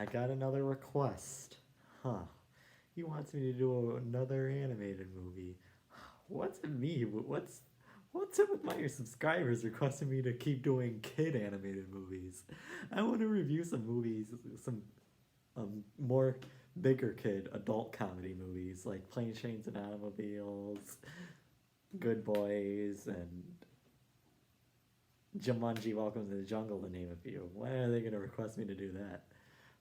I got another request. Huh. He wants me to do another animated movie. What's it me? What's up with my subscribers requesting me to keep doing kid animated movies? I want to review some movies, some more bigger kid adult comedy movies like Planes, Trains, and Automobiles, Good Boys, and Jumanji: Welcome to the Jungle, to name a few. When are they going to request me to do that?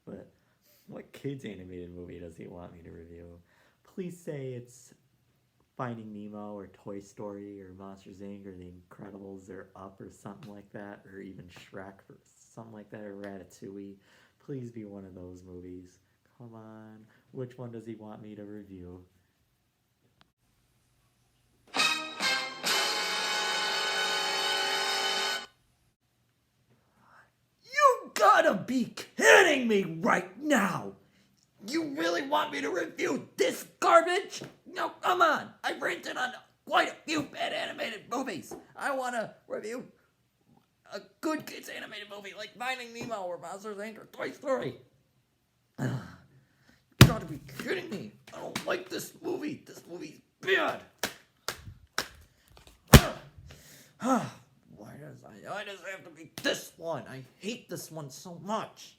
But what kids animated movie does he want me to review? Please say it's Finding Nemo or Toy Story or Monsters Inc. or The Incredibles or Up or something like that, or even Shrek or something like that, or Ratatouille. Please be one of those movies. Come on. Which one does he want me to review? You gotta be kidding me right now! You really want me to review this garbage? No, come on! I've rented on quite a few bad animated movies. I want to review a good kids animated movie like Finding Nemo or Monsters Inc. or Toy Story. You gotta be kidding me! I don't like this movie. This movie's bad. Why does it have to be this one? I hate this one so much.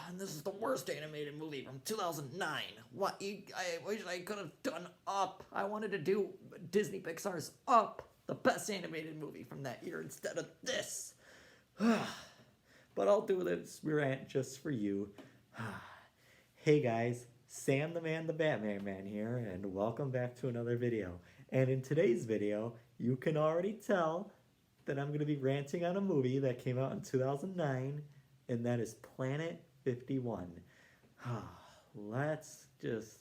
And this is the worst animated movie from 2009. I wish I could have done Up. I wanted to do Disney Pixar's Up, the best animated movie from that year, instead of this. But I'll do this rant just for you. Hey guys, Sam the Man the Batman Man here, and welcome back to another video. And in today's video, you can already tell that I'm going to be ranting on a movie that came out in 2009, and that is Planet 51. Let's just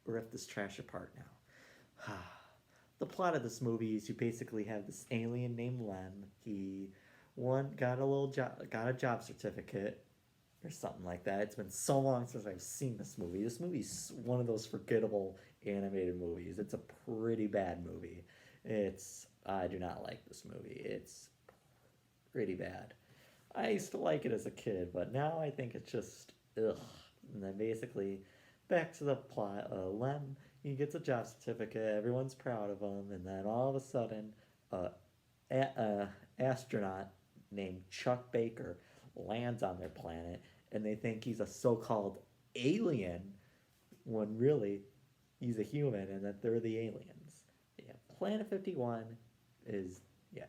rip this trash apart now. The plot of this movie is you basically have this alien named Lem. He got a job certificate or something like that. It's been so long since I've seen this movie. This movie's one of those forgettable animated movies. It's a pretty bad movie. I do not like this movie. It's pretty bad. I used to like it as a kid, but now I think it's just ugh. And then basically, back to the plot. Lem, he gets a job certificate. Everyone's proud of him, and then all of a sudden, astronaut named Chuck Baker lands on their planet, and they think he's a so-called alien, when really he's a human, and that they're the aliens. Yeah, Planet 51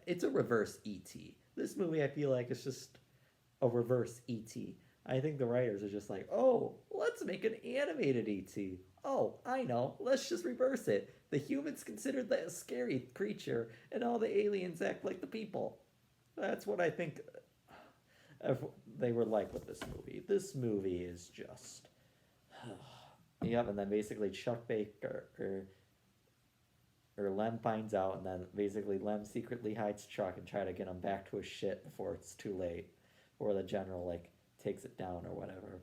it's a reverse E.T. This movie, I feel like, is just a reverse E.T. I think the writers are just like, oh, let's make an animated E.T. Oh, I know, let's just reverse it. The humans consider that a scary creature, and all the aliens act like the people. That's what I think they were like with this movie. This movie is just... Yep, and then basically Chuck Baker, or Lem finds out, and then basically Lem secretly hides Chuck and try to get him back to his shit before it's too late, or the general takes it down or whatever.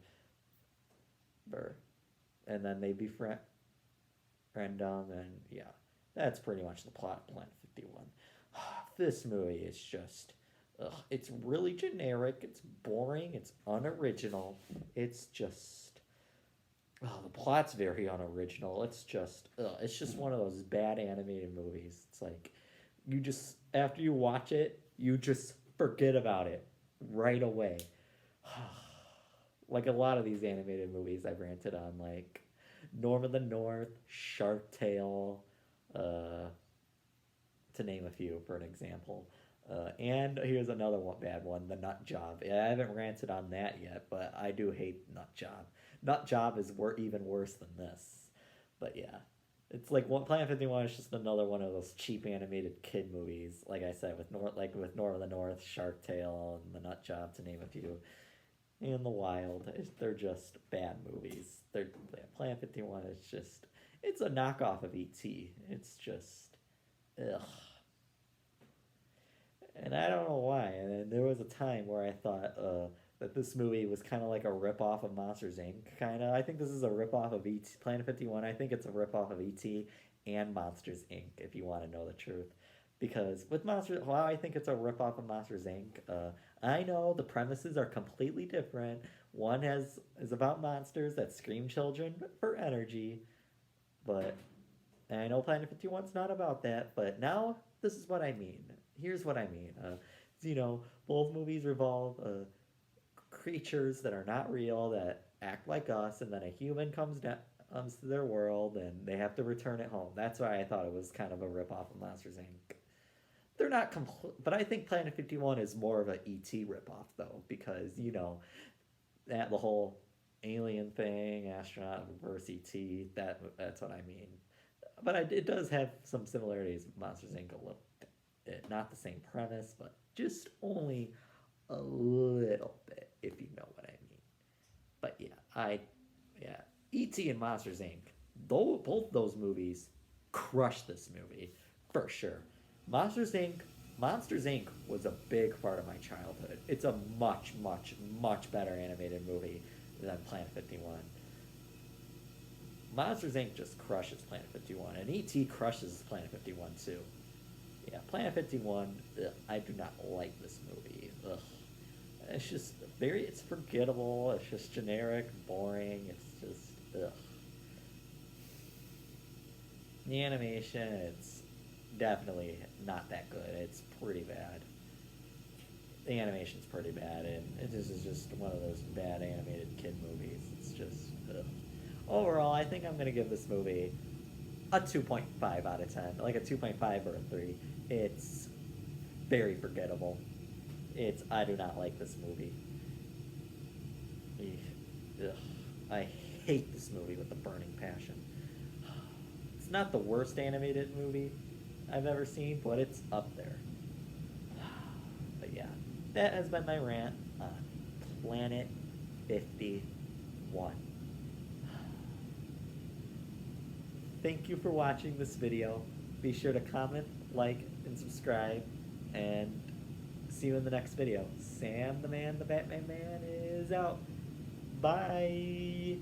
And then they befriend him, and yeah, that's pretty much the plot of Planet 51. This movie is just, it's really generic. It's boring. It's unoriginal. It's just. The plot's very unoriginal. It's just one of those bad animated movies. It's like, after you watch it, you just forget about it right away. Like a lot of these animated movies I've ranted on, like Norm of the North, Shark Tale, to name a few for an example. And here's another bad one, The Nut Job. I haven't ranted on that yet, but I do hate Nut Job. Nut Job is even worse than this. But yeah, it's like Planet 51 is just another one of those cheap animated kid movies. Like I said, with Norm of the North, Shark Tale, and The Nut Job, to name a few. And The Wild, they're just bad movies. Planet 51 is just, it's a knockoff of E.T. It's just, ugh. And I don't know why. And there was a time where I thought that this movie was kind of like a ripoff of Monsters Inc. Kind of. I think this is a ripoff of E.T. Planet 51. I think it's a ripoff of E.T. and Monsters Inc. If you want to know the truth, because with Monsters, I think it's a ripoff of Monsters Inc. I know the premises are completely different. One is about monsters that scream children for energy, but and I know Planet 51's not about that, but now this is what I mean. Here's what I mean. You know, both movies revolve creatures that are not real that act like us, and then a human comes to their world, and they have to return it home. That's why I thought it was kind of a ripoff of Monsters Inc. They're not complete, but I think Planet 51 is more of a ET ripoff though, because you know that the whole alien thing, astronaut versus ET. That's what I mean. But it does have some similarities with Monsters Inc. A little bit. Not the same premise, but just only a little bit, if you know what I mean. But yeah, E.T. and Monsters Inc. Though both those movies crushed this movie for sure. Monsters Inc. Monsters Inc. was a big part of my childhood. It's a much, much, much better animated movie than Planet 51. Monsters Inc. just crushes Planet 51, and E.T. crushes Planet 51 too. Yeah, Planet 51, I do not like this movie. Ugh. It's just it's forgettable, it's just generic, boring, it's just, ugh. The animation, it's definitely not that good. It's pretty bad. The animation's pretty bad, and this is just one of those bad animated kid movies. It's just, ugh. Overall, I think I'm going to give this movie a 2.5 out of 10. Like a 2.5 or a 3. It's very forgettable. I do not like this movie. Ugh. I hate this movie with a burning passion. It's not the worst animated movie I've ever seen, but it's up there. But yeah, that has been my rant on Planet 51. Thank you for watching this video. Be sure to comment, like, and subscribe, and see you in the next video. Sam the Man, the Batman Man is out. Bye!